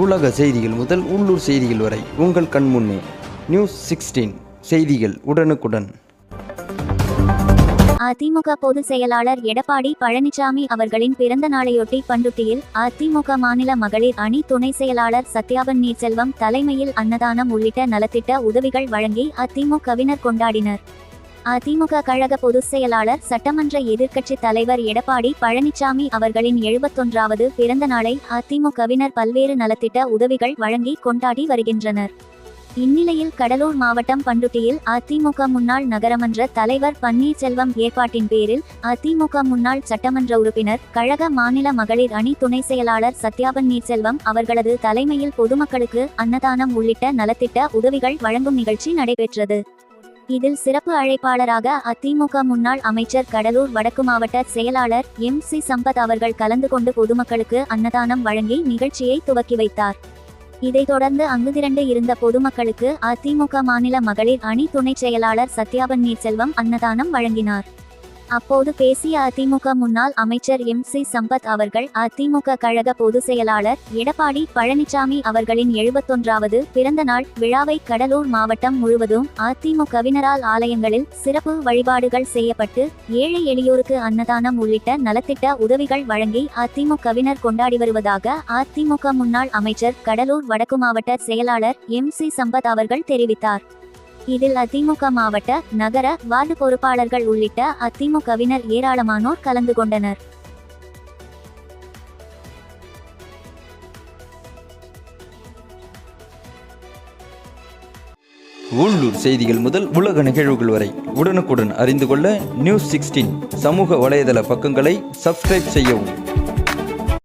உலக செய்திகள் முதல் உள்ளூர் செய்திகள் வரை உங்கள் கண்முன்னே. நியூஸ் 16 செய்திகள் உடனுக்குடன். அதிமுக பொதுச் செயலாளர் எடப்பாடி பழனிசாமி அவர்களின் பிறந்த நாளையொட்டி பண்ருட்டியில் அதிமுக மாநில மகளிர் அணி துணை செயலாளர் சத்யாபன் நீர்செல்வம் தலைமையில் அன்னதானம் உள்ளிட்ட நலத்திட்ட உதவிகள் வழங்கி அதிமுகவினர் கொண்டாடினர். அதிமுக கழக பொதுச் செயலாளர் சட்டமன்ற எதிர்க்கட்சி தலைவர் எடப்பாடி பழனிசாமி அவர்களின் 71வது பிறந்த நாளை அதிமுகவினர் பல்வேறு நலத்திட்ட உதவிகள் வழங்கி கொண்டாடி வருகின்றனர். இந்நிலையில் கடலூர் மாவட்டம் பண்ருட்டியில் அதிமுக முன்னாள் நகரமன்ற தலைவர் பன்னீர்செல்வம் ஏற்பாட்டின் பேரில் அதிமுக முன்னாள் சட்டமன்ற உறுப்பினர் கழக மாநில மகளிர் அணி துணை செயலாளர் சத்யாபன் நீர்செல்வம் அவர்களது தலைமையில் பொதுமக்களுக்கு அன்னதானம் உள்ளிட்ட நலத்திட்ட உதவிகள் வழங்கும் நிகழ்ச்சி நடைபெற்றது. இதில் சிறப்பு அழைப்பாளராக அதிமுக முன்னாள் அமைச்சர் கடலூர் வடக்கு மாவட்ட செயலாளர் MC சம்பத் அவர்கள் கலந்து கொண்டு பொதுமக்களுக்கு அன்னதானம் வழங்கி நிகழ்ச்சியை துவக்கி வைத்தார். இதைத் தொடர்ந்து அங்கு திரண்டு இருந்த பொதுமக்களுக்கு அதிமுக மாநில மகளிர் அணி துணை செயலாளர் சத்யாபன் நீர்செல்வம் அன்னதானம் வழங்கினார். அப்போது பேசிய அதிமுக முன்னாள் அமைச்சர் MC சம்பத் அவர்கள் அதிமுக கழக பொதுச் செயலாளர் எடப்பாடி பழனிசாமி அவர்களின் 71வது பிறந்த நாள் விழாவை கடலூர் மாவட்டம் முழுவதும் அதிமுகவினரால் ஆலயங்களில் சிறப்பு வழிபாடுகள் செய்யப்பட்டு ஏழை எளியோருக்கு அன்னதானம் உள்ளிட்ட நலத்திட்ட உதவிகள் வழங்கி அதிமுகவினர் கொண்டாடி வருவதாக அதிமுக முன்னாள் அமைச்சர் கடலூர் வடக்கு மாவட்ட செயலாளர் MC சம்பத் அவர்கள் தெரிவித்தார். இதில் அதிமுக மாவட்ட நகர வார்டு பொறுப்பாளர்கள் உள்ளிட்ட அதிமுகவினர் ஏராளமானோர் கலந்து கொண்டனர். உள்ளூர் செய்திகள் முதல் உலக நிகழ்வுகள் வரை உடனுக்குடன் அறிந்து கொள்ள நியூஸ் 16 சமூக வலைதள பக்கங்களை சப்ஸ்கிரைப் செய்யவும்.